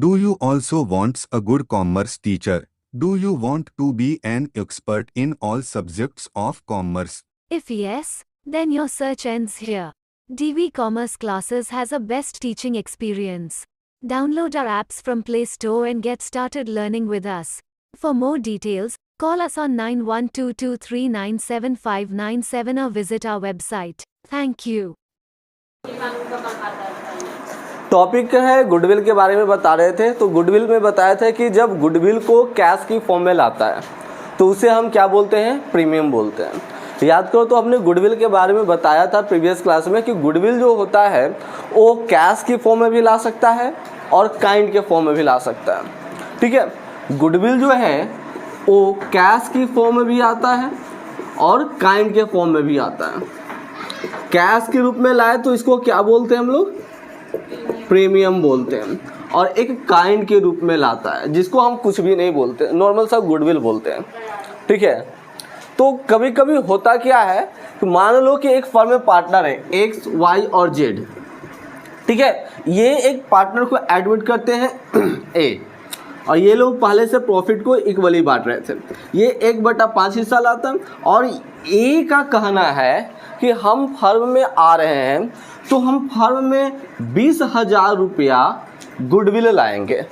Do you also want a good commerce teacher? Do you want to be an expert in all subjects of commerce? If yes, then your search ends here. DV Commerce Classes has a best teaching experience. Download our apps from Play Store and get started learning with us. For more details, call us on 9122397597 or visit our website. Thank you. Topic है goodwill के बारे में बता रहे थे। तो goodwill में बताया था कि जब गुडविल को कैश की फॉर्म में लाता है तो उसे हम क्या बोलते हैं, प्रीमियम बोलते हैं। याद करो तो हमने गुडविल के बारे में बताया था प्रीवियस क्लास में कि गुडविल जो होता है वो कैश की फॉर्म में भी ला सकता है और काइंड के फॉर्म में भी ला सकता है। ठीक है, गुडविल जो है वो कैश की फॉर्म में भी आता है और काइंड के फॉर्म में भी आता है। कैश के रूप में लाए तो इसको क्या बोलते हैं हम लोग, प्रीमियम बोलते हैं। और एक काइंड के रूप में लाता है जिसको हम कुछ भी नहीं बोलते, नॉर्मल सा गुडविल बोलते हैं। ठीक है, तो कभी कभी होता क्या है कि मान लो कि एक फर्म में पार्टनर है एक्स वाई और जेड। ठीक है, ये एक पार्टनर को एडमिट करते हैं ए, और ये लोग पहले से प्रॉफिट को इक्वली बांट रहे थे। ये 1/5 हिस्सा लाता है और ए का कहना है कि हम फर्म में आ रहे हैं तो हम फर्म में 20,000 रुपया गुडविल लाएंगे।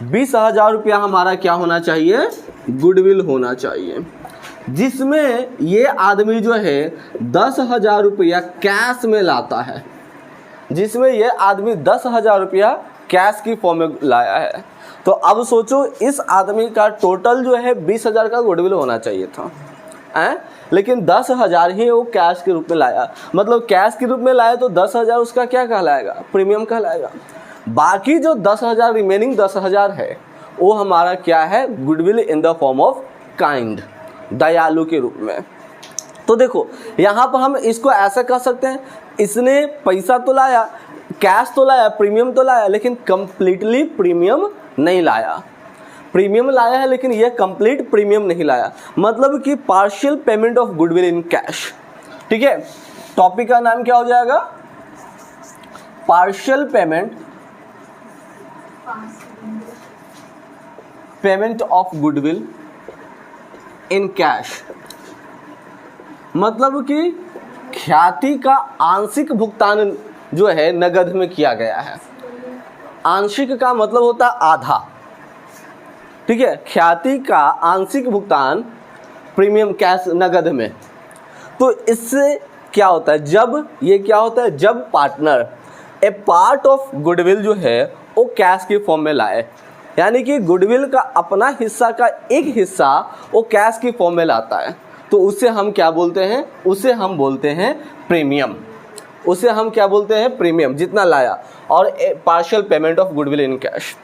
20,000 रुपया हमारा क्या होना चाहिए, गुडविल होना चाहिए, जिसमें ये आदमी जो है 10,000 रुपया कैश में लाता है, जिसमें ये आदमी 10,000 रुपया कैश की फॉर्म में लाया है। तो अब सोचो इस आदमी का टोटल जो है 20,000 का गुडविल होना चाहिए था, लेकिन 10,000 ही वो कैश के रूप में लाया। मतलब कैश के रूप में लाया तो 10,000 उसका क्या कहलाएगा, प्रीमियम कहलाएगा। बाकी जो 10,000 रिमेनिंग 10,000 है वो हमारा क्या है, goodwill in the form of kind, दयालु के रूप में। तो देखो यहाँ पर हम इसको ऐसा कह सकते हैं, इसने पैसा तो लाया, कैश तो लाया, प्रीमियम तो लाया, लेकिन कंप्लीटली प्रीमियम नहीं लाया। प्रीमियम लाया है लेकिन ये कंप्लीट प्रीमियम नहीं लाया, मतलब कि partial payment of goodwill in cash. ठीक है, टॉपिक का नाम क्या हो जाएगा, partial payment of goodwill in cash. मतलब कि ख्याति का आंशिक भुगतान जो है नगद में किया गया है। आंशिक का मतलब होता है आधा। ठीक है, ख्याति का आंशिक भुगतान प्रीमियम कैश नगद में। तो इससे क्या होता है, जब ये क्या होता है, जब partner A part of goodwill जो है वो कैश की फॉर्म में लाए, यानी कि गुडविल का अपना हिस्सा का एक हिस्सा वो कैश की फॉर्म में लाता है, तो उसे हम क्या बोलते हैं, उसे हम बोलते हैं प्रीमियम। उसे हम क्या बोलते हैं, प्रीमियम, जितना लाया, और partial payment of goodwill in cash.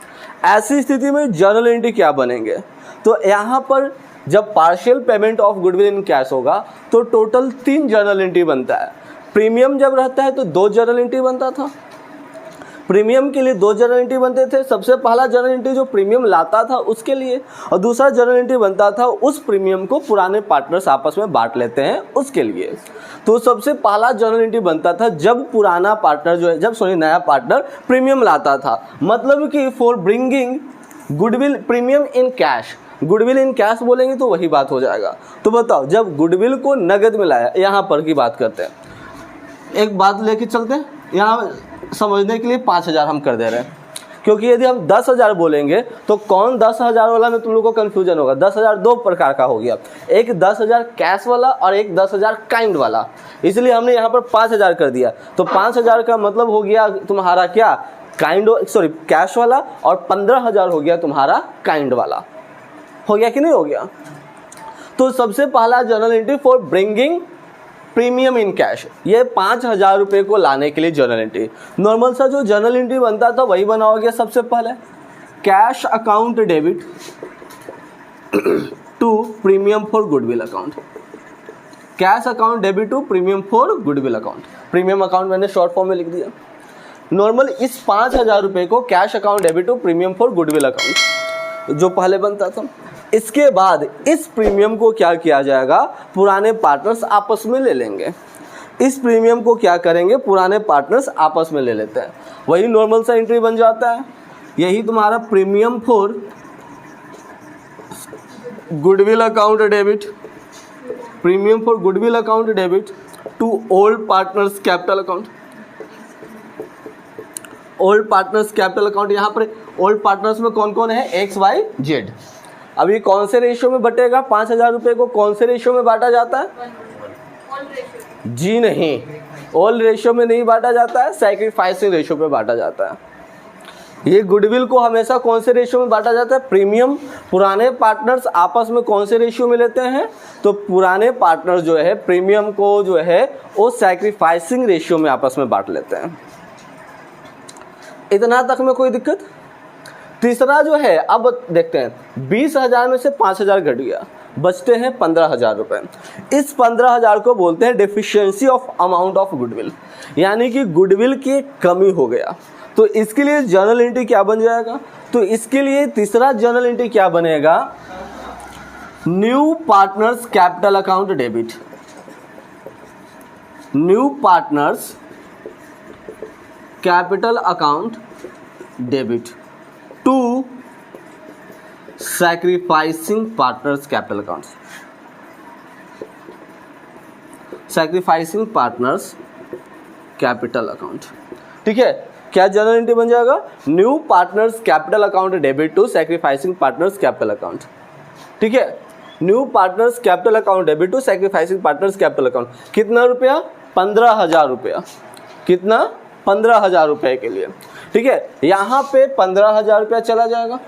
ऐसी स्थिति में जर्नल एंट्री क्या बनेंगे, तो यहाँ पर जब partial payment of goodwill in cash होगा तो टोटल 3 जर्नल एंट्री बनता है। प्रीमियम जब रहता है तो 2 जर्नल एंट्री बनता था, प्रीमियम के लिए 2 जर्नल एंट्री बनते थे। सबसे पहला जर्नल एंट्री जो प्रीमियम लाता था उसके लिए, और दूसरा जर्नल एंट्री बनता था उस प्रीमियम को पुराने पार्टनर्स आपस में बांट लेते हैं उसके लिए। तो सबसे पहला जर्नल एंट्री बनता था जब पुराना पार्टनर जो है, नया पार्टनर प्रीमियम लाता था। मतलब कि for bringing goodwill premium in cash, goodwill in cash बोलेंगे तो वही बात हो जाएगा। तो बताओ, जब गुडविल को नगद में लाया, यहाँ पर की बात करते हैं, एक बात लेके चलते हैं, यहाँ समझने के लिए 5,000 हम कर दे रहे हैं, क्योंकि यदि हम 10,000 बोलेंगे तो कौन 10,000 वाला में तुम लोग को कन्फ्यूजन होगा। 10,000 दो प्रकार का हो गया, एक 10,000 कैश वाला और एक 10,000 काइंड वाला, इसलिए हमने यहाँ पर 5,000 कर दिया। तो 5,000 का मतलब हो गया तुम्हारा क्या, कैश वाला, और 15,000 हो गया तुम्हारा काइंड वाला। हो गया कि नहीं हो गया। तो सबसे पहला journal entry for bringing premium in cash, ये 5,000 रुपये को लाने के लिए जर्नल एंट्री। नॉर्मल सा जो जर्नल एंट्री बनता था वही बना हो गया। सबसे पहले cash account debit to premium for goodwill account, cash account debit to premium for goodwill account. Premium account मैंने शॉर्ट फॉर्म में लिख दिया। नॉर्मल इस 5,000 रुपये को cash account debit to premium for goodwill account जो पहले बनता था। इसके बाद इस प्रीमियम को क्या किया जाएगा, पुराने पार्टनर्स आपस में ले लेंगे। इस प्रीमियम को क्या करेंगे, पुराने पार्टनर्स आपस में ले लेते हैं, वही नॉर्मल सा एंट्री बन जाता है। यही तुम्हारा premium for goodwill account debit, premium for goodwill account debit to old partners capital account. Old partners capital account, यहाँ पर ओल्ड पार्टनर्स में कौन कौन है, एक्स वाई जेड। अब ये कौन से रेशियो में बटेगा, 5,000 रुपये को कौन से रेशियो में बांटा जाता है, जी नहीं, ओल्ड रेशियो में नहीं बांटा जाता है, सैक्रिफाइसिंग रेशियो पे बांटा जाता है। ये गुडविल को हमेशा कौन से रेशियो में बांटा जाता है, प्रीमियम। पुराने पार्टनर्स आपस में कौन से रेशियो में लेते हैं, तो पुराने पार्टनर्स जो है प्रीमियम को जो है वो सैक्रिफाइसिंग रेशियो में आपस में बांट लेते हैं। इतना तक में कोई दिक्कत। तीसरा जो है, अब देखते हैं 20,000 में से 5,000 घट गया, बचते हैं 15,000 रुपये। इस 15,000 को बोलते हैं deficiency of amount of goodwill, यानी कि गुडविल की कमी हो गया। तो इसके लिए जर्नल एंट्री क्या बन जाएगा, तो इसके लिए तीसरा जर्नल एंट्री क्या बनेगा, new partners capital account debit, new partners capital account debit to sacrificing partners capital account, sacrificing partners capital account. ठीक है, क्या जर्नल एंट्री बन जाएगा, new partners capital account debit to sacrificing partners capital account. ठीक है, new partners capital account debit to sacrificing partners capital account. कितना रुपया, 15,000 रुपया। कितना, 15,000 रुपये के लिए। ठीक है, यहाँ पे 15,000 रुपया चला जाएगा।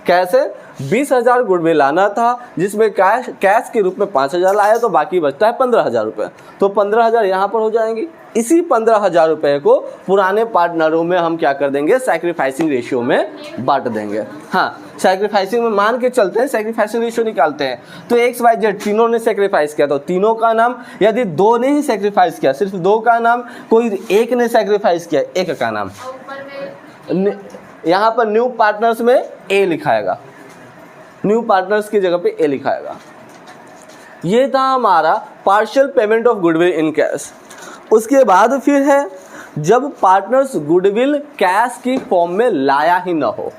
कैसे, 20,000 गुडविल लाना था, जिसमें कैश के रूप में 5,000 लाया, तो बाकी बचता है 15,000 रुपये। तो 15,000 यहाँ पर हो जाएंगी। इसी 15,000 रुपये को पुराने पार्टनरों में हम क्या कर देंगे, सैक्रिफाइसिंग रेशियो में बांट देंगे। हाँ, सैक्रिफाइसिंग में मान के चलते हैं, सैक्रिफाइसिंग रेशियो निकालते हैं। तो एक्स वाई जेड तीनों ने सैक्रिफाइस किया, तो तीनों का नाम, यदि 2 ने ही सैक्रिफाइस किया, सिर्फ 2 का नाम, कोई एक ने सैक्रिफाइस किया, एक का नाम। यहाँ पर न्यू पार्टनर्स में ए लिखाएगा, न्यू पार्टनर्स की जगह पे ए लिखाएगा। ये था हमारा partial payment of goodwill in cash. उसके बाद फिर है जब पार्टनर्स गुडविल कैश की फॉर्म में लाया ही ना हो,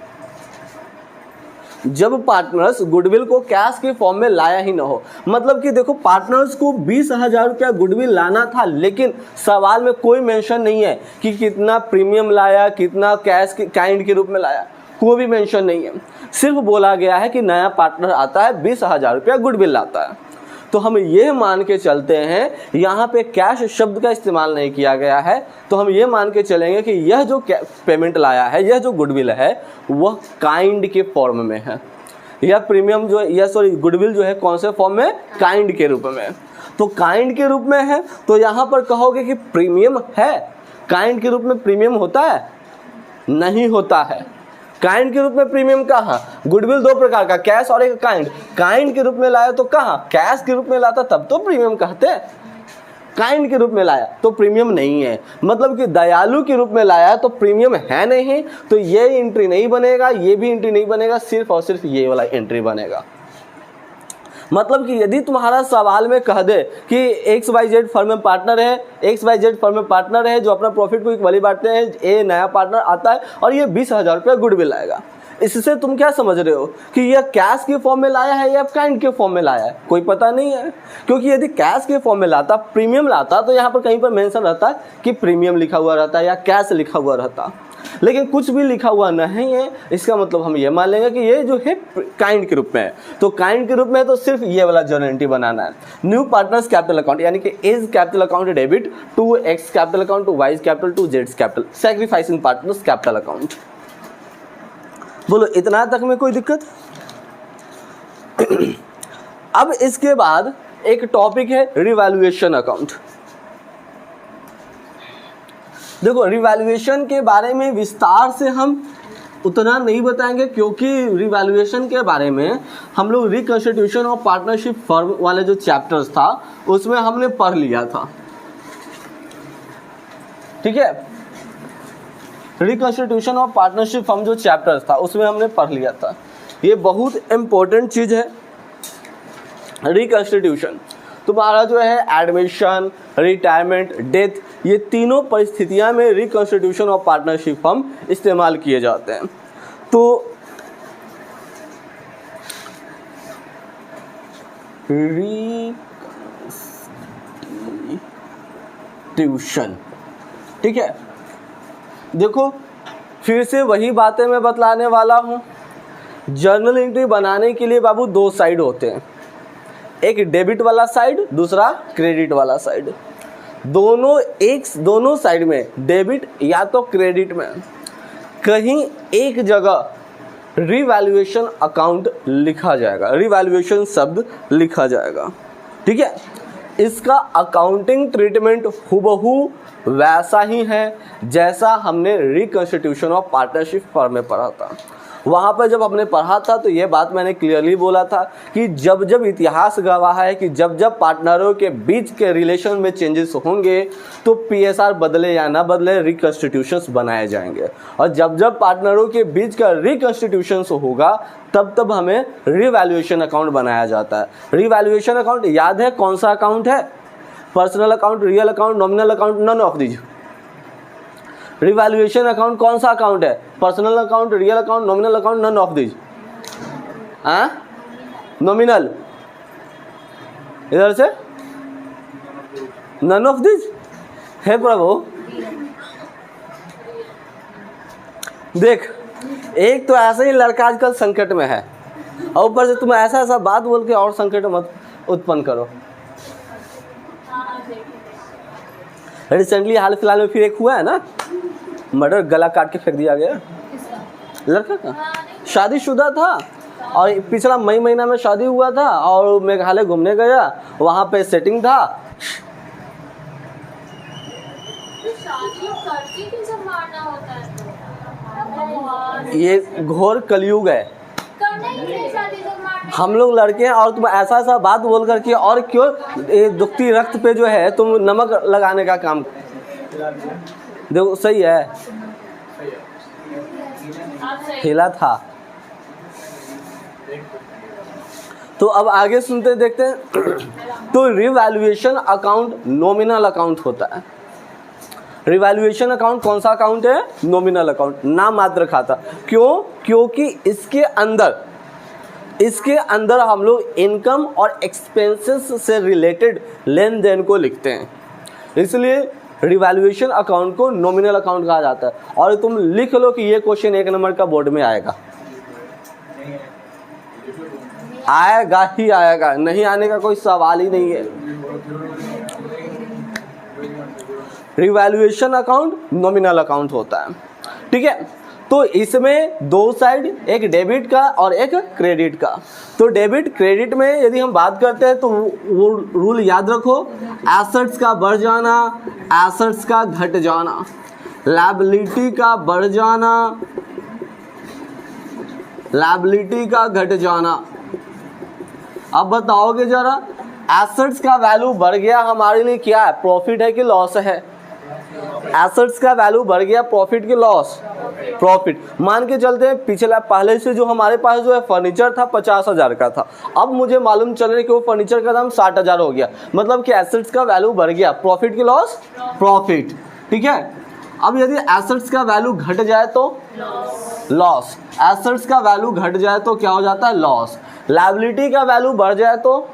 जब पार्टनर्स गुडविल को कैश के फॉर्म में लाया ही ना हो। मतलब कि देखो, पार्टनर्स को 20,000 रुपया गुडविल लाना था, लेकिन सवाल में कोई मेंशन नहीं है कि कितना प्रीमियम लाया, कितना कैश के काइंड के रूप में लाया, कोई भी मेंशन नहीं है। सिर्फ बोला गया है कि नया पार्टनर आता है, 20,000 रुपया गुडविल लाता है। तो हम ये मान के चलते हैं, यहाँ पे कैश शब्द का इस्तेमाल नहीं किया गया है, तो हम ये मान के चलेंगे कि यह जो पेमेंट लाया है, यह जो गुडविल है, वह काइंड के फॉर्म में है। यह प्रीमियम जो है, यह सॉरी गुडविल जो है कौन से फॉर्म में, काइंड के रूप में। तो काइंड के रूप में है, तो यहाँ पर कहोगे कि प्रीमियम है। काइंड के रूप में प्रीमियम होता है, नहीं होता है। काइंड के रूप में प्रीमियम कहाँ, गुडविल 2 प्रकार का, कैश और एक काइंड। काइंड के रूप में लाया तो कहाँ, कैश के रूप में लाता तब तो प्रीमियम कहते हैं। काइंड के रूप में लाया तो प्रीमियम नहीं है, मतलब कि दयालु के रूप में लाया तो प्रीमियम है नहीं। तो ये एंट्री नहीं बनेगा, ये भी एंट्री नहीं बनेगा, सिर्फ और सिर्फ ये वाला एंट्री बनेगा। मतलब कि यदि तुम्हारा सवाल में कह दे कि एक्स वाई जेड फर्म में पार्टनर है, एक्स वाई जेड फर्म में पार्टनर है जो अपना प्रॉफिट को इक्वली बांटते हैं, ए नया पार्टनर आता है और ये 20,000 रुपया गुडविल लाएगा, इससे तुम क्या समझ रहे हो कि यह कैश के फॉर्म में लाया है या काइंड के फॉर्म में लाया है, कोई पता नहीं है। क्योंकि यदि कैश के फॉर्म में लाता, प्रीमियम लाता, तो यहाँ पर कहीं पर मेंशन रहता कि प्रीमियम लिखा हुआ रहता या कैश लिखा हुआ रहता, लेकिन कुछ भी लिखा हुआ नहीं है। इसका मतलब हम ये मान लेंगे कि ये जो है काइंड के रूप में है। तो काइंड के रूप में तो सिर्फ ये वाला जर्नल एंट्री बनाना है, न्यू पार्टनर्स कैपिटल अकाउंट, यानी कि A's capital account debit to X capital account to Y capital to Z capital, sacrificing partners capital account. बोलो, इतना तक में कोई दिक्कत? अब इसके बाद एक टॉपिक है रिवैल्यूएशन अकाउंट। देखो, रिवैल्यूएशन के बारे में विस्तार से हम उतना नहीं बताएंगे, क्योंकि रिवैल्यूएशन के बारे में हम लोग रिकंस्टिट्यूशन ऑफ पार्टनरशिप फर्म वाले जो चैप्टर्स था उसमें हमने पढ़ लिया था। ठीक है, रिकंस्टिट्यूशन ऑफ पार्टनरशिप फर्म जो चैप्टर्स था उसमें हमने पढ़ लिया था। ये बहुत इंपॉर्टेंट चीज़ है। रिकंस्टिट्यूशन तुम्हारा जो है एडमिशन, रिटायरमेंट, डेथ, ये तीनों परिस्थितियां में रिकंस्टिट्यूशन ऑफ पार्टनरशिप फर्म इस्तेमाल किए जाते हैं। तो रिकंस्टिट्यूशन, ठीक है। देखो फिर से वही बातें मैं बतलाने वाला हूँ। जर्नल एंट्री बनाने के लिए बाबू दो साइड होते हैं, एक डेबिट वाला साइड, दूसरा क्रेडिट वाला साइड। दोनों साइड में, डेबिट या तो क्रेडिट में, कहीं एक जगह रिवैल्यूएशन अकाउंट लिखा जाएगा, रिवैल्यूएशन शब्द लिखा जाएगा, ठीक है। इसका अकाउंटिंग ट्रीटमेंट हुबहू वैसा ही है जैसा हमने रिकंस्टिट्यूशन ऑफ पार्टनरशिप फर्म में पढ़ा था। वहाँ पर जब हमने पढ़ा था तो ये बात मैंने क्लियरली बोला था कि जब जब इतिहास गवाह है कि जब जब पार्टनरों के बीच के रिलेशन में चेंजेस होंगे तो पीएसआर बदले या ना बदले रिकंस्टिट्यूशंस बनाए जाएंगे, और जब जब पार्टनरों के बीच का रिकंस्टिट्यूशंस होगा तब तब हमें रिवैल्यूएशन अकाउंट बनाया जाता है। रिवैल्यूएशन अकाउंट याद है कौन सा अकाउंट है? Personal account, real account, nominal account, none of these. Revaluation account कौन सा अकाउंट है? Personal account, real account, nominal account, none of these. Nominal, इधर से नन ऑफ दीज है प्रभु। देख, एक तो ऐसे ही लड़का आजकल संकट में है और ऊपर से तुम ऐसा ऐसा बात बोल के और संकट मत उत्पन्न करो। रिसेंटली हाल फिलहाल में फिर एक हुआ है ना, मर्डर, गला काट के फेंक दिया गया लड़का का, शादीशुदा था और पिछला मई महीना में शादी हुआ था और मेघालय घूमने गया, वहाँ पे सेटिंग था। ये घोर कलयुग है। हम लोग लड़के हैं और तुम ऐसा ऐसा बात बोल करके और क्यों दुखती रक्त पे जो है तुम नमक लगाने का काम। देखो सही है, हिला था। तो अब आगे सुनते देखते हैं। तो रिवैल्यूएशन अकाउंट नॉमिनल अकाउंट होता है। रिवैल्यूएशन अकाउंट कौन सा अकाउंट है? नॉमिनल अकाउंट, नाम मात्र खाता। क्यों? क्योंकि इसके अंदर हम लोग इनकम और एक्सपेंसेस से रिलेटेड लेन देन को लिखते हैं, इसलिए रिवैल्यूएशन अकाउंट को नॉमिनल अकाउंट कहा जाता है। और तुम लिख लो कि ये क्वेश्चन 1 नंबर का बोर्ड में आएगा, आएगा ही आएगा, नहीं आने का कोई सवाल ही नहीं है। रिवैल्यूएशन अकाउंट नॉमिनल अकाउंट होता है, ठीक है। तो इसमें दो साइड, एक डेबिट का और एक क्रेडिट का। तो डेबिट क्रेडिट में यदि हम बात करते हैं तो वो रूल याद रखो, एसेट्स का बढ़ जाना, एसेट्स का घट जाना, लायबिलिटी का बढ़ जाना, लायबिलिटी का घट जाना। अब बताओगे जरा, एसेट्स का वैल्यू बढ़ गया हमारे लिए क्या है? प्रॉफिट है कि लॉस है? एसेट्स का वैल्यू बढ़ गया, प्रॉफिट की लॉस? प्रॉफिट। मान के चलते हैं पिछला पहले से जो हमारे पास जो है फर्नीचर था 50,000 का था, अब मुझे मालूम चल रहा है कि वो फर्नीचर का दाम 60,000 हो गया, मतलब कि एसेट्स का वैल्यू बढ़ गया, प्रॉफिट की लॉस? प्रॉफिट, ठीक है। अब यदि एसेट्स का वैल्यू घट जाए तो लॉस, एसेट्स का वैल्यू घट जाए तो क्या हो जाता है? लॉस। लायबिलिटी का वैल्यू बढ़ जाए तो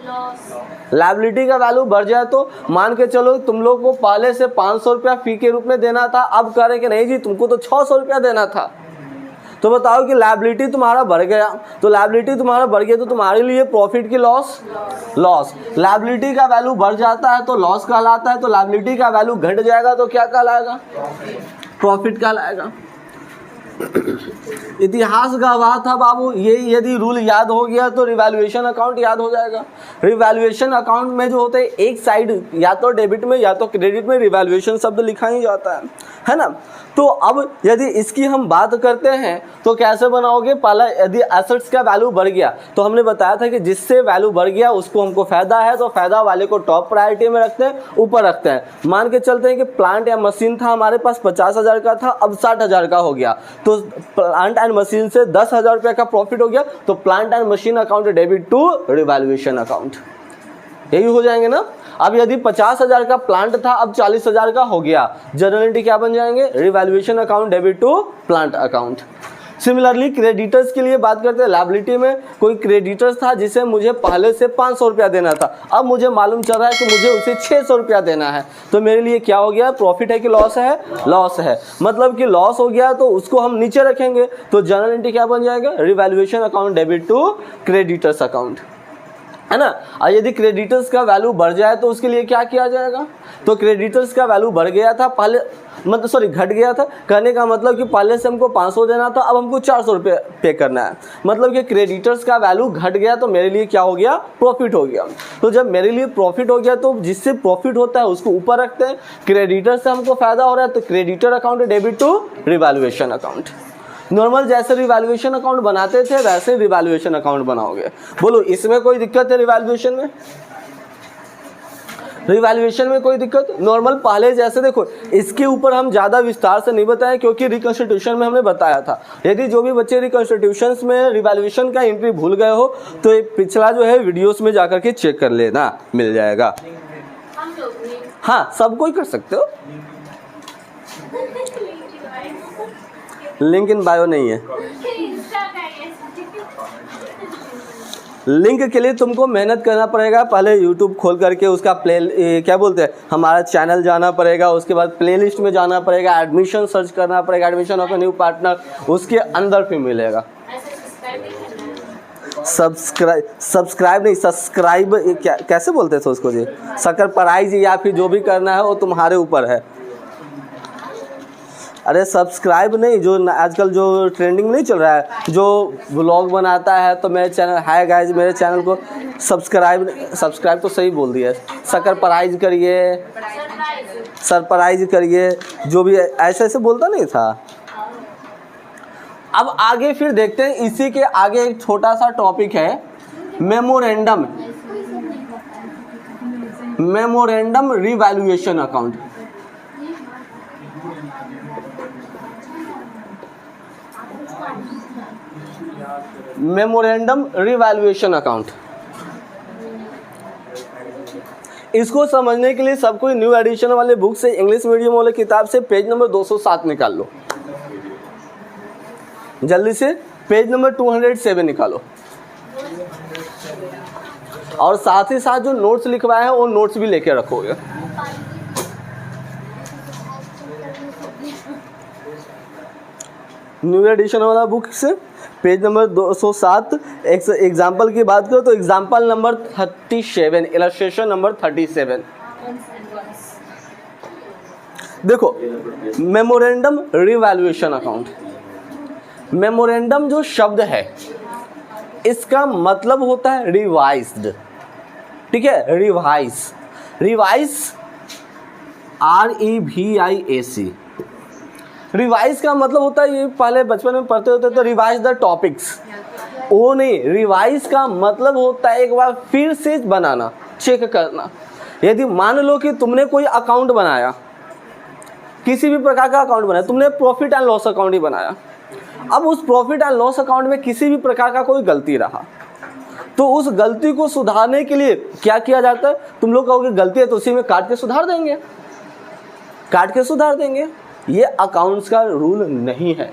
लायबिलिटी का वैल्यू बढ़ जाए तो मान के चलो तुम लोग को पहले से 500 रुपया फी के रूप में देना था, अब कह रहे कि नहीं जी तुमको तो 600 रुपया देना था। तो बताओ कि लायबिलिटी तुम्हारा बढ़ गया, तो लायबिलिटी तुम्हारा बढ़ गया तो तुम्हारे लिए प्रॉफिट की लॉस? लॉस। लायबिलिटी का वैल्यू बढ़ जाता है तो लॉस कहलाता है, तो लायबिलिटी का वैल्यू घट जाएगा तो क्या कहलाएगा? प्रॉफिट कहलाएगा। इतिहास गवाह था बाबू, ये यदि रूल याद हो गया तो रिवैल्यूएशन अकाउंट याद हो जाएगा। रिवैल्यूएशन अकाउंट में जो होते हैं एक साइड या तो डेबिट में या तो क्रेडिट में रिवैल्यूएशन शब्द लिखा ही जाता है ना। तो अब यदि इसकी हम बात करते हैं तो कैसे बनाओगे? पहला यदि एसेट्स का वैल्यू बढ़ गया तो हमने बताया था कि जिससे वैल्यू बढ़ गया उसको हमको फायदा है, तो फायदा वाले को टॉप प्रायोरिटी में रखते हैं, ऊपर रखते हैं। मान के चलते हैं कि प्लांट या मशीन था हमारे पास 50,000 का था, अब 60,000 का हो गया, तो प्लांट एंड मशीन से 10,000 रुपये का प्रॉफिट हो गया, तो plant and machine account debit to revaluation account, यही हो जाएंगे ना। अब यदि 50,000 का प्लांट था अब 40,000 का हो गया, जनरल एंट्री क्या बन जाएंगे? Revaluation account debit to plant account. Similarly creditors के लिए बात करते हैं, लायबिलिटी में कोई क्रेडिटर्स था जिसे मुझे पहले से 500 रुपया देना था, अब मुझे मालूम चल रहा है कि मुझे उसे 600 रुपया देना है, तो मेरे लिए क्या हो गया, प्रॉफिट है कि लॉस है, लॉस है, मतलब कि लॉस हो गया तो उसको हम नीचे रखेंगे, तो जनरल एंट्री क्या बन जाएगा, revaluation account debit to creditors account, है ना। और यदि क्रेडिटर्स का वैल्यू बढ़ जाए तो उसके लिए क्या किया जाएगा, तो क्रेडिटर्स का वैल्यू बढ़ गया था पहले, मतलब सॉरी घट गया था, कहने का मतलब कि पहले से हमको 500 देना था, अब हमको 400 रुपये पे करना है, मतलब कि क्रेडिटर्स का वैल्यू घट गया तो मेरे लिए क्या हो गया, प्रॉफिट हो गया। तो जब मेरे लिए प्रॉफिट हो गया तो जिससे प्रॉफिट होता है उसको ऊपर रखते हैं, क्रेडिटर से हमको फायदा हो रहा है तो creditor account debit to revaluation account. Normal जैसे रिवैल्यूएशन अकाउंट बनाते थे वैसे रिवैल्यूएशन अकाउंट बनाओगे। बोलो इसमें कोई दिक्कत है, रिवैल्यूएशन में, रिवैल्यूएशन में कोई दिक्कत, नॉर्मल पहले जैसे देखो, इसके ऊपर हम ज़्यादा विस्तार से नहीं बताएं क्योंकि रिकंस्टिट्यूशन में हमने बताया था। यदि जो भी बच्चे रिकंस्टिट्यूशंस में रिवैल्यूएशन का एंट्री भूल गए हो तो ये पिछला जो है वीडियोस में जाकर के चेक कर लेना, मिल जाएगा। हाँ सब कोई कर सकते हो, लिंक इन बायो नहीं है। लिंक के लिए तुमको मेहनत करना पड़ेगा, पहले YouTube खोल करके उसका क्या बोलते हैं, हमारा चैनल जाना पड़ेगा, उसके बाद प्लेलिस्ट में जाना पड़ेगा, एडमिशन सर्च करना पड़ेगा, admission of a new partner, उसके अंदर फिर मिलेगा। सब्सक्राइब नहीं, सब्सक्राइब कैसे बोलते थे उसको जी, शक्कर प्राइज या फिर जो भी करना है वो तुम्हारे ऊपर है। अरे सब्सक्राइब नहीं, जो आजकल जो ट्रेंडिंग नहीं चल रहा है, जो व्लॉग बनाता है तो मेरे चैनल, हाय गाइस मेरे चैनल को सब्सक्राइब तो सही बोल दिया, सरप्राइज करिए, सरप्राइज करिए, जो भी ऐसे ऐसे बोलता नहीं था। अब आगे फिर देखते हैं, इसी के आगे एक छोटा सा टॉपिक है memorandum, memorandum revaluation account. Memorandum revaluation account, इसको समझने के लिए सब कोई न्यू एडिशन वाले बुक से, इंग्लिश मीडियम वाले किताब से पेज नंबर 207 निकाल लो, जल्दी से पेज नंबर 207 निकालो, और साथ ही साथ जो नोट्स लिखवाए हैं वो नोट्स भी लेके रखोगे। न्यू एडिशन वाला बुक से पेज नंबर 207, एग्जाम्पल की बात करो तो एग्जाम्पल नंबर 37, इलस्ट्रेशन नंबर 37। देखो मेमोरेंडम रिवैल्यूएशन अकाउंट, मेमोरेंडम जो शब्द है इसका मतलब होता है रिवाइज्ड, ठीक है, रिवाइज, रिवाइज REVIAC, रिवाइज का मतलब होता है, ये पहले बचपन में पढ़ते होते तो रिवाइज द टॉपिक्स, वो नहीं, रिवाइज का मतलब होता है एक बार फिर से बनाना, चेक करना। यदि मान लो कि तुमने कोई अकाउंट बनाया, किसी भी प्रकार का अकाउंट बनाया, तुमने प्रॉफिट एंड लॉस अकाउंट ही बनाया, अब उस प्रॉफिट एंड लॉस अकाउंट में किसी भी प्रकार का कोई गलती रहा तो उस गलती को सुधारने के लिए क्या किया जाता है, तुम लोग कहोगे गलती है तो उसी में काट के सुधार देंगे, काट के सुधार देंगे, ये अकाउंट्स का रूल नहीं है,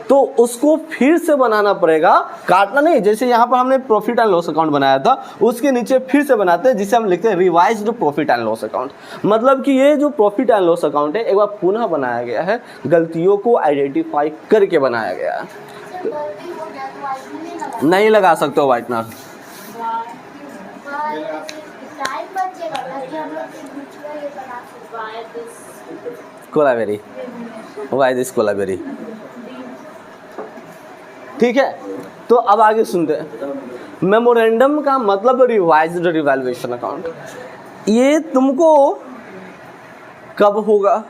तो उसको फिर से बनाना पड़ेगा, काटना नहीं। जैसे यहाँ पर हमने प्रॉफिट एंड लॉस अकाउंट बनाया था, उसके नीचे फिर से बनाते हैं जिसे हम लिखते हैं revised profit and loss account, मतलब कि ये जो प्रॉफिट एंड लॉस अकाउंट है एक बार पुनः बनाया गया है, गलतियों को आइडेंटिफाई करके बनाया गया है। नहीं लगा सकते हो whitener, Kolaveri, why this Kolaveri, ठीक है। तो अब आगे सुनते हैं, मेमोरेंडम का मतलब रिवाइज्ड रिवैल्यूएशन अकाउंट, ये तुमको कब होगा,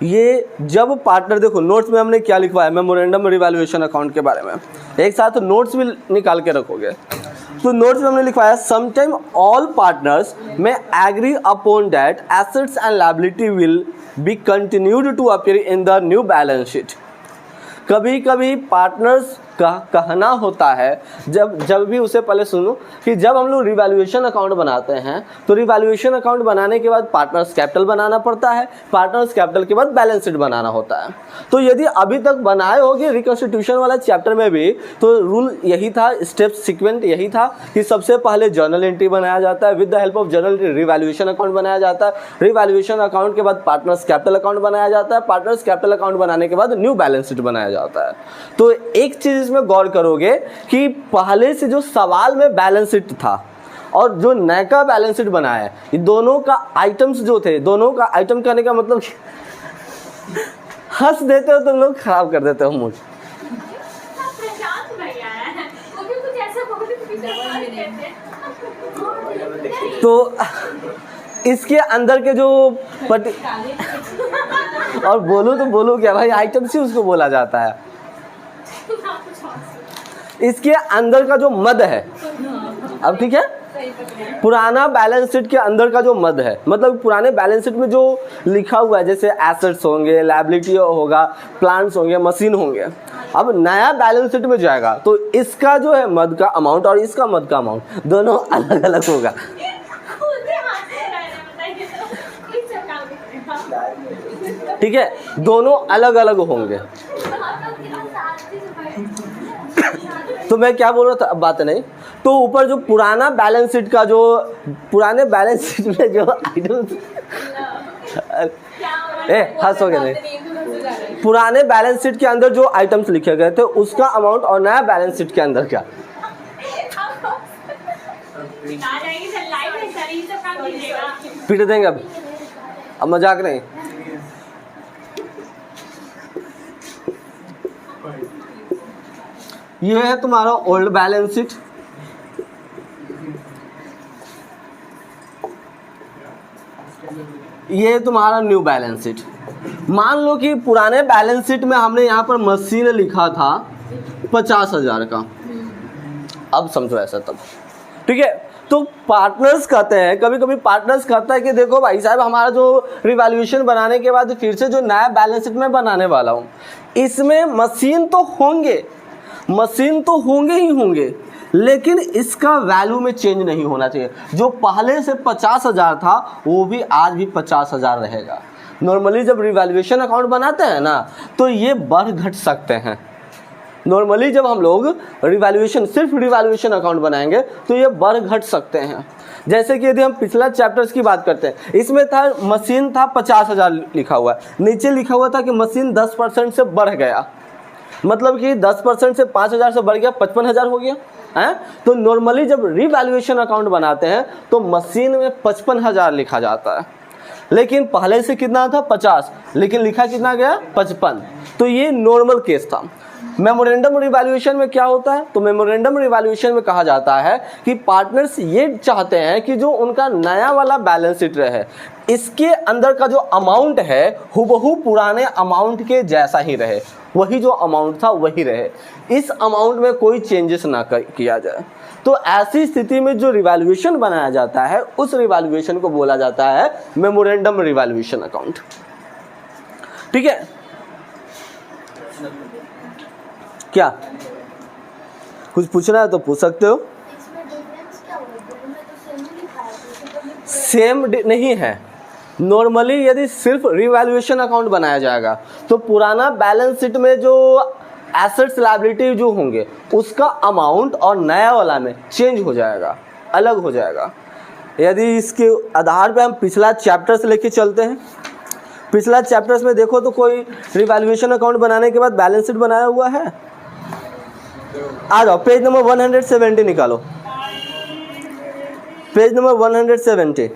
ये जब पार्टनर, देखो नोट्स में हमने क्या लिखवाया मेमोरेंडम रिवैल्यूएशन अकाउंट के बारे में, एक साथ नोट्स भी निकाल के रखोगे, तो नोट्स में हमने लिखवाया sometime all partners may agree upon that assets and liability will be continued to appear in the new balance sheet. कभी कभी पार्टनर्स कहना होता है, जब भी उसे पहले सुनो कि जब हम लोग रिवैल्यूएशन अकाउंट बनाते हैं तो रिवैल्यूएशन अकाउंट बनाने के बाद पार्टनर्स कैपिटल बनाना पड़ता है, पार्टनर्स कैपिटल के बाद बैलेंस शीट बनाना होता है। तो यदि अभी तक बनाए होगे रिकंस्टिट्यूशन वाला चैप्टर में भी, तो रूल यही था, स्टेप सीक्वेंस यही था कि सबसे पहले जर्नल एंट्री बनाया जाता है, with the help of journal revaluation account बनाया जाता है, रिवैल्यूएशन अकाउंट के बाद पार्टनर्स कैपिटल अकाउंट बनाया जाता है, पार्टनर्स कैपिटल अकाउंट बनाने के बाद न्यू बैलेंस शीट बनाया जाता है। तो एक चीज इसमें गौर करोगे कि पहले से जो सवाल में बैलेंस शीट था और जो नया बैलेंस शीट बनाया है, ये दोनों का आइटम्स जो थे, दोनों का आइटम करने का मतलब हंस देते हो तुम लोग, खराब कर देते हो मूड। तो इसके अंदर के जो और बोलूं तो बोलूं क्या भाई, आइटम से उसको बोला जाता है। इसके अंदर का जो मद है, अब ठीक है, पुराना बैलेंस शीट के अंदर का जो मद है, मतलब पुराने बैलेंस शीट में जो लिखा हुआ है, जैसे एसेट्स होंगे, लायबिलिटी होगा, प्लांट्स होंगे, मशीन होंगे, अब नया बैलेंस शीट में जाएगा तो इसका जो है मद का अमाउंट और इसका मद का अमाउंट दोनों अलग अलग होगा। ठीक है, दोनों अलग अलग होंगे। तो मैं क्या बोल रहा था, अब बात नहीं। तो ऊपर जो पुराना बैलेंस शीट का जो पुराने बैलेंस शीट में जो आइटम हंसोगे नहीं, पुराने बैलेंस शीट के अंदर जो आइटम्स लिखे गए थे उसका अमाउंट और नया बैलेंस शीट के अंदर क्या, पीट देंगे अब मजाक नहीं। ये है तुम्हारा ओल्ड बैलेंस शीट, ये है तुम्हारा न्यू बैलेंस शीट। मान लो कि पुराने बैलेंस शीट में हमने यहाँ पर मशीन लिखा था 50,000 का, अब समझो ऐसा तब, ठीक है। तो पार्टनर्स कहते हैं, कभी कभी पार्टनर्स कहता है कि देखो भाई साहब, हमारा जो रिवैल्यूएशन बनाने के बाद फिर से जो नया बैलेंस शीट में बनाने वाला हूँ, इसमें मशीन तो होंगे ही होंगे, लेकिन इसका वैल्यू में चेंज नहीं होना चाहिए। जो पहले से 50,000 था वो भी आज भी 50,000 रहेगा। नॉर्मली जब रिवैल्यूएशन अकाउंट बनाते हैं ना, तो ये बढ़ घट सकते हैं। नॉर्मली जब हम लोग सिर्फ रिवैल्यूएशन अकाउंट बनाएंगे तो ये बढ़ घट सकते हैं। जैसे कि यदि हम पिछला चैप्टर्स की बात करते हैं, इसमें था मशीन था 50,000 लिखा हुआ, नीचे लिखा हुआ था कि मशीन 10% से बढ़ गया, मतलब कि 10% से 5,000 से बढ़ गया 55,000 हो गया है। तो नॉर्मली जब रिवैल्यूएशन अकाउंट बनाते हैं तो मशीन में 55,000 लिखा जाता है, लेकिन पहले से कितना था 50, लेकिन लिखा कितना गया 55। तो ये नॉर्मल केस था। मेमोरेंडम रिवैल्यूएशन में क्या होता है, तो मेमोरेंडम रिवैल्यूएशन में कहा जाता है कि पार्टनर्स ये चाहते हैं कि जो उनका नया वाला बैलेंस शीट रहे, इसके अंदर का जो अमाउंट है हुबहू पुराने अमाउंट के जैसा ही रहे, वही जो अमाउंट था वही रहे, इस अमाउंट में कोई चेंजेस ना किया जाए। तो ऐसी स्थिति में जो रिवैल्यूएशन बनाया जाता है उस रिवैल्यूएशन को बोला जाता है मेमोरेंडम रिवैल्यूएशन अकाउंट। ठीक है, क्या कुछ पूछना है तो पूछ सकते हो। सेम नहीं है। नॉर्मली यदि सिर्फ रिवैल्यूएशन अकाउंट बनाया जाएगा तो पुराना बैलेंस शीट में जो एसेट्स लायबिलिटी जो होंगे उसका अमाउंट और नया वाला में चेंज हो जाएगा, अलग हो जाएगा। यदि इसके आधार पे हम पिछला चैप्टर से लेके चलते हैं, पिछला चैप्टर्स में देखो तो कोई रिवैल्यूएशन अकाउंट बनाने के बाद बैलेंस शीट बनाया हुआ है। आ जाओ, पेज नंबर 170 निकालो, पेज नंबर 170।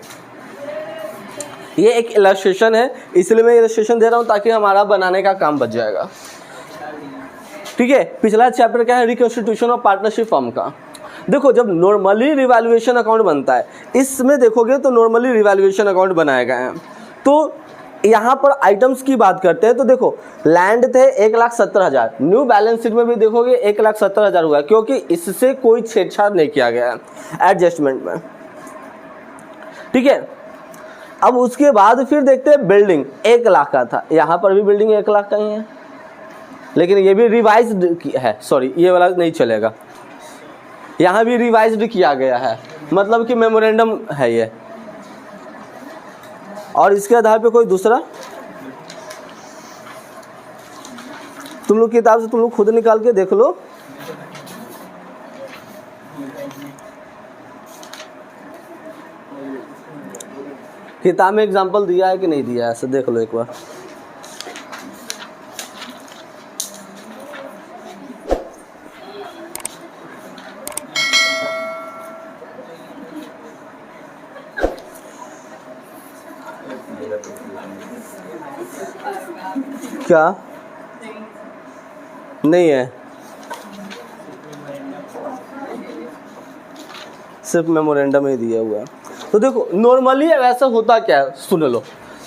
ये एक इलस्ट्रेशन है, इसलिए मैं इलस्ट्रेशन दे रहा हूं ताकि हमारा बनाने का काम बच जाएगा। ठीक है, पिछला चैप्टर क्या है, रिकंस्टिट्यूशन ऑफ पार्टनरशिप फर्म का। देखो जब नॉर्मली रिवैल्यूएशन अकाउंट बनता है, इसमें देखोगे तो नॉर्मली रिवैल्यूएशन अकाउंट बनाए गए हैं। तो यहाँ पर आइटम्स की बात करते हैं तो देखो लैंड थे 1,70,000, न्यू बैलेंस शीट में भी देखोगे 1,70,000 हुआ, क्योंकि इससे कोई छेड़छाड़ नहीं किया गया है एडजस्टमेंट में। ठीक है, अब उसके बाद फिर देखते हैं बिल्डिंग 1 लाख का था, यहाँ पर भी बिल्डिंग 1 लाख का ही है। लेकिन ये भी रिवाइज्ड है, सॉरी ये वाला नहीं चलेगा, यहाँ भी रिवाइज्ड किया गया है, मतलब कि मेमोरेंडम है ये। और इसके आधार पे कोई दूसरा तुम लोग किताब से तुम लोग खुद निकाल के देख लो। किताब में एग्जाम्पल दिया है कि नहीं दिया है, ऐसे देख लो एक बार। क्या नहीं है, सिर्फ मेमोरेंडम ही दिया हुआ है। तो देखो नॉर्मली वैसा होता क्या है, सुन लो।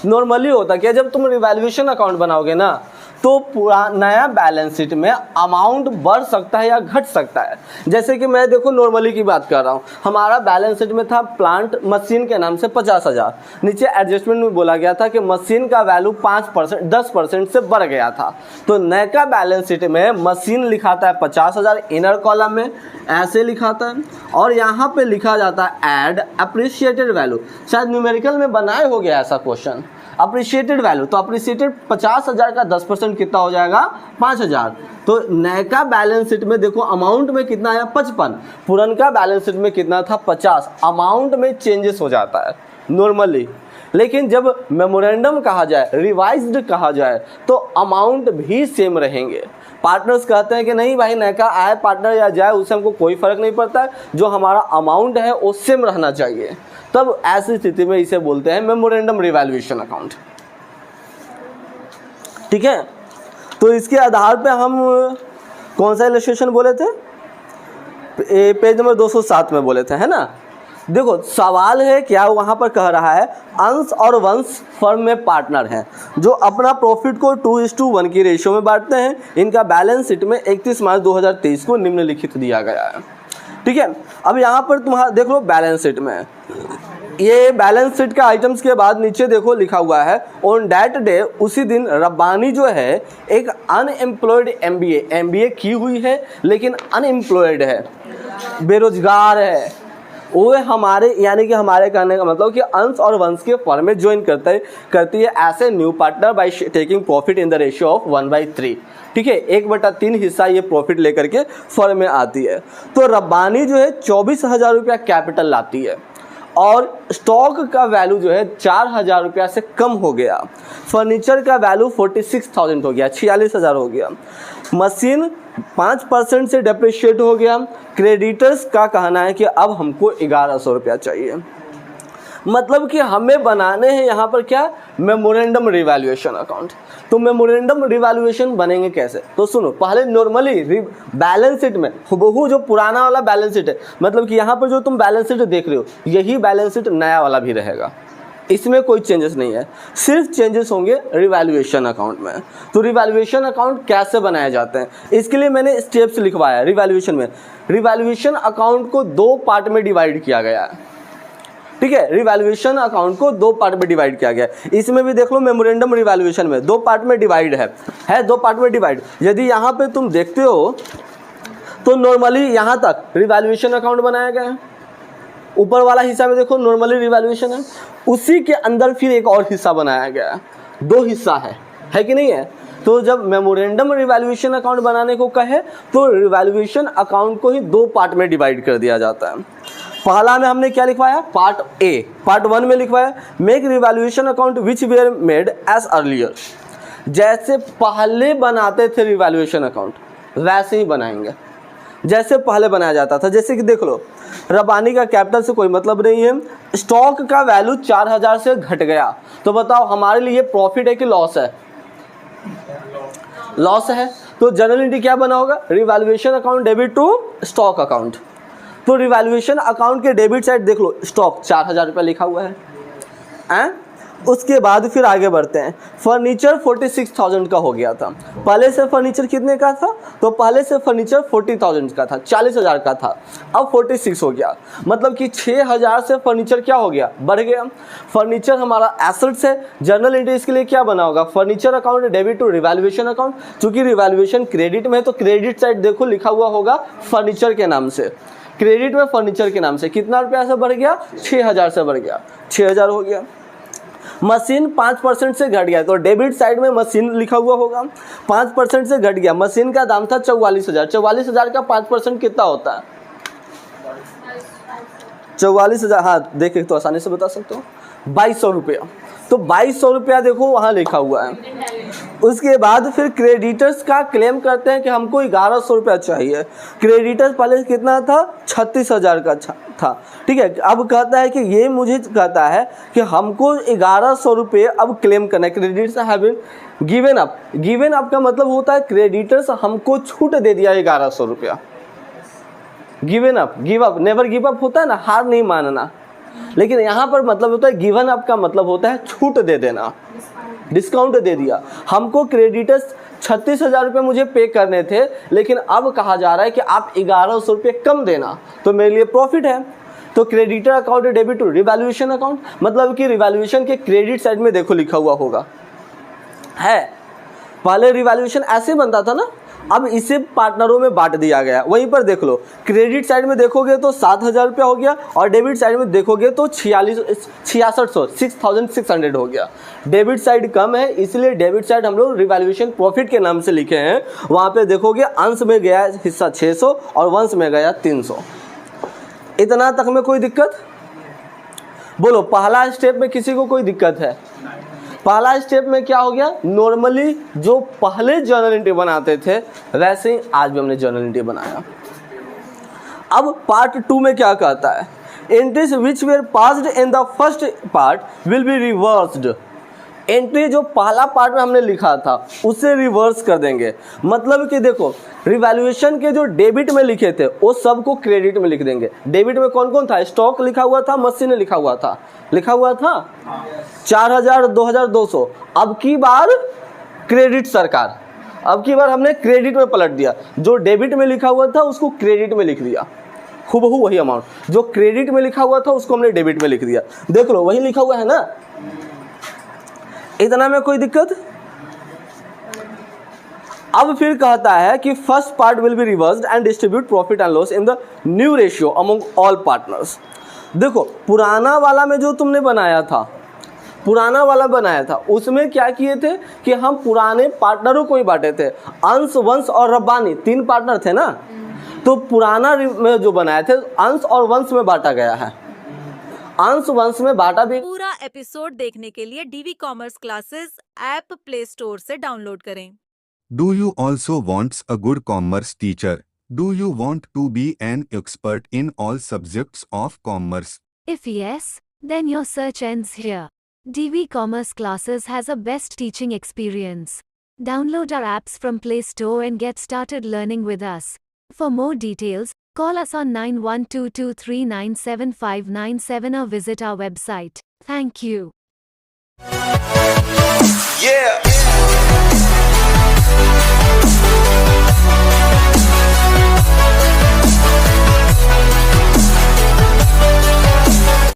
नॉर्मली होता क्या, जब तुम रिवैल्यूएशन अकाउंट बनाओगे ना तो पूरा नया बैलेंस शीट में अमाउंट बढ़ सकता है या घट सकता है। जैसे कि मैं देखो नॉर्मली की बात कर रहा हूँ, हमारा बैलेंस शीट में था प्लांट मशीन के नाम से 50,000, नीचे एडजस्टमेंट में बोला गया था कि मशीन का वैल्यू 5% 10% से बढ़ गया था। तो नया बैलेंस शीट में मशीन लिखाता है 50,000 इनर कॉलम में ऐसे लिखाता है, और यहाँ पे लिखा जाता है ऐड अप्रिशिएटेड वैल्यू। शायद न्यूमेरिकल में बनाए हो गया ऐसा क्वेश्चन, अप्रिशिएटेड वैल्यू। तो अप्रिशिएटेड 50,000 का 10% कितना हो जाएगा, 5,000। तो नया बैलेंस शीट में देखो अमाउंट में कितना आया, 55। पुरानका बैलेंस शीट में कितना था, 50। अमाउंट में चेंजेस हो जाता है नॉर्मली। लेकिन जब मेमोरेंडम कहा जाए, रिवाइज्ड कहा जाए, तो अमाउंट भी सेम रहेंगे। पार्टनर्स कहते हैं कि नहीं भाई नया आए पार्टनर या जाए उससे हमको कोई फर्क नहीं पड़ता है, जो हमारा अमाउंट है वो सेम रहना चाहिए। तब ऐसी स्थिति में इसे बोलते हैं मेमोरेंडम रिवैल्यूएशन अकाउंट। ठीक है, तो इसके आधार पे हम कौन सा इलस्ट्रेशन बोले थे, पेज नंबर 207 में बोले थे, है ना। देखो सवाल है क्या, वहाँ पर कह रहा है अंश और वंश फर्म में पार्टनर हैं जो अपना प्रॉफिट को 2:1 की रेशियो में बांटते हैं। इनका बैलेंस शीट में 31 मार्च 2023 को निम्नलिखित दिया गया है। ठीक है, अब यहाँ पर तुम्हारा देख लो बैलेंस शीट में, ये बैलेंस शीट का आइटम्स के बाद नीचे देखो लिखा हुआ है ऑन दैट डे, उसी दिन रब्बानी जो है एक अनएम्प्लॉयड एमबीए की हुई है लेकिन अनएम्प्लॉयड है, बेरोजगार है। वो हमारे यानी कि हमारे कहने का मतलब कि अंश और वंश के फर्म में ज्वाइन करती है ऐसे new partner by taking profit in the ratio of 1/3। ठीक है, 1/3 हिस्सा ये प्रॉफिट लेकर के फर्म में आती है। तो रब्बानी जो है 24,000 रुपया कैपिटल लाती है और स्टॉक का वैल्यू जो है 4,000 रुपया से कम हो गया। फर्नीचर का वैल्यू 46,000 हो गया, 46,000 हो गया। मशीन 5% से डेप्रिशिएट हो गया। क्रेडिटर्स का कहना है कि अब हमको 1,100 रुपया चाहिए। मतलब कि हमें बनाने हैं यहाँ पर क्या, मेमोरेंडम रिवैल्यूएशन अकाउंट। तो मेमोरेंडम रिवैल्यूएशन बनेंगे कैसे, तो सुनो। पहले नॉर्मली बैलेंस शीट में हुबहू जो पुराना वाला बैलेंस शीट है, मतलब कि यहाँ पर जो तुम बैलेंस शीट देख रहे हो यही बैलेंस शीट नया वाला भी रहेगा, इसमें कोई चेंजेस नहीं है। सिर्फ चेंजेस होंगे रिवैल्यूएशन अकाउंट में। तो रिवैल्यूएशन अकाउंट कैसे बनाए जाते हैं, इसके लिए मैंने स्टेप्स लिखवाया है। रिवैल्यूएशन में रिवैल्यूएशन अकाउंट को 2 पार्ट में डिवाइड किया गया है। ठीक है, रिवैल्यूएशन अकाउंट को 2 पार्ट में डिवाइड किया गया है। इसमें भी देख लो मेमोरेंडम रिवैल्यूएशन में 2 पार्ट में डिवाइड है 2 पार्ट में डिवाइड। यदि यहाँ पे तुम देखते हो तो नॉर्मली यहाँ तक रिवैल्यूएशन अकाउंट बनाया गया है। ऊपर वाला हिस्सा में देखो नॉर्मली रिवैल्यूएशन है, उसी के अंदर फिर एक और हिस्सा बनाया गया है। 2 हिस्सा है कि नहीं है। तो जब मेमोरेंडम रिवैल्यूएशन अकाउंट बनाने को कहे तो रिवैल्यूएशन अकाउंट को ही 2 पार्ट में डिवाइड कर दिया जाता है। पहला में हमने क्या लिखवाया, पार्ट ए। पार्ट 1 में लिखवाया make revaluation account which were made as earlier. जैसे पहले बनाते थे रिवैल्यूएशन अकाउंट वैसे ही बनाएंगे जैसे पहले बनाया जाता था। जैसे कि देख लो रब्बानी का कैपिटल से कोई मतलब नहीं है, स्टॉक का वैल्यू 4,000 से घट गया, तो बताओ हमारे लिए प्रॉफिट है कि लॉस है, लॉस है। तो जनरल एंट्री क्या बना होगा, revaluation account debit to stock account. तो रिवैल्यूएशन अकाउंट के डेबिट साइड देख लो, स्टॉक 4,000 रुपया लिखा हुआ है। उसके बाद फिर आगे बढ़ते हैं। फर्नीचर 46,000 का हो गया था। पहले से फर्नीचर कितने का था? तो पहले से फर्नीचर 40,000 का था, 40,000 का था। अब 46 हो गया, मतलब कि 6,000 से फर्नीचर क्या हो गया? बढ़ गया। फर्नीचर हमारा एसेट्स है। जर्नल एंट्री इसके लिए क्या बना होगा? Furniture account debit to revaluation account. चूंकि रिवैल्यूएशन क्रेडिट में है तो क्रेडिट साइड देखो लिखा हुआ होगा फर्नीचर के नाम से, क्रेडिट में फर्नीचर के नाम से। कितना रुपया से बढ़ गया? 6,000 से बढ़ गया, 6,000 हो गया। मशीन 5% से घट गया तो डेबिट साइड में मशीन लिखा हुआ होगा। 5% से घट गया, मशीन का दाम था 44,000। 44,000 का 5% कितना होता है? 44,000, हाँ देखे तो आसानी से बता सकते हो, 2,200 रुपया। तो 2,200 रुपया देखो वहाँ लिखा हुआ है। उसके बाद फिर क्रेडिटर्स का क्लेम करते हैं कि हमको 1,100 रुपया चाहिए। क्रेडिटर्स पहले कितना था? 36,000 का था, ठीक है। अब कहता है कि ये मुझे कहता है कि हमको 1,100 रुपये अब क्लेम करना है। Creditors have been given up. Given up का मतलब होता है क्रेडिटर्स हमको छूट दे दिया 1,100 रुपया। Given up, give up, never give up होता है ना, हार नहीं मानना। लेकिन यहाँ पर मतलब होता है गिवन अप का मतलब होता है छूट दे देना, डिस्काउंट दे दिया। हमको क्रेडिटर्स 36,000 रुपये मुझे पे करने थे, लेकिन अब कहा जा रहा है कि आप 1,100 रुपये कम देना, तो मेरे लिए प्रॉफिट है। तो creditor account debit to revaluation account, मतलब कि रिवैल्यूएशन के क्रेडिट साइड में देखो लिखा हुआ होगा है। पहले रिवैल्यूएशन ऐसे बनता था ना, अब इसे पार्टनरों में बांट दिया गया। वहीं पर देख लो, क्रेडिट साइड में देखोगे तो 7,000 रुपया हो गया और डेबिट साइड में देखोगे तो 6,600 हो गया। डेबिट साइड कम है, इसलिए डेबिट साइड हम लोग रिवैल्यूएशन प्रॉफिट के नाम से लिखे हैं। वहाँ पे देखोगे अंश में गया हिस्सा 600 और वंश में गया 300। इतना तक में कोई दिक्कत? बोलो, पहला स्टेप में किसी को कोई दिक्कत है? पहला स्टेप में क्या हो गया? नॉर्मली जो पहले जर्नल एंट्री बनाते थे वैसे ही आज भी हमने जर्नल एंट्री बनाया। अब पार्ट 2 में क्या कहता है? Entries which where passed in the first part will be reversed. Entry जो पहला पार्ट में हमने लिखा था उसे रिवर्स कर देंगे। मतलब कि देखो, रिवैल्यूएशन के जो डेबिट में लिखे थे वो सबको क्रेडिट में लिख देंगे। डेबिट में कौन कौन था? स्टॉक लिखा हुआ था, मशीन लिखा हुआ था, 4,000, 2,200। अब की बार क्रेडिट सरकार, अब की बार हमने क्रेडिट में पलट दिया। जो डेबिट में लिखा हुआ था उसको क्रेडिट में लिख दिया, खूबहू वही अमाउंट जो क्रेडिट में लिखा हुआ था उसको हमने डेबिट में लिख दिया। देख लो वही लिखा हुआ है ना, इतना में कोई दिक्कत? अब फिर कहता है कि first part will be reversed and distribute profit and loss in the new ratio among all partners. देखो, पुराना वाला में जो तुमने बनाया था, पुराना वाला बनाया था उसमें क्या किए थे कि हम पुराने पार्टनरों को ही बांटे थे। अंश, वंश और रब्बानी 3 पार्टनर थे ना, तो पुराना में जो बनाए थे अंश और वंश में बांटा गया है। अंश वंश में बांटा भी। पूरा एपिसोड देखने के लिए DV commerce classes app play store से डाउनलोड करें। Do you also want a good commerce teacher? Do you want to be an expert in all subjects of commerce? If yes, then your search ends here. DV Commerce Classes has a best teaching experience. Download our apps from Play Store and get started learning with us. For more details, call us on 9122397597 or visit our website. Thank you. Yeah.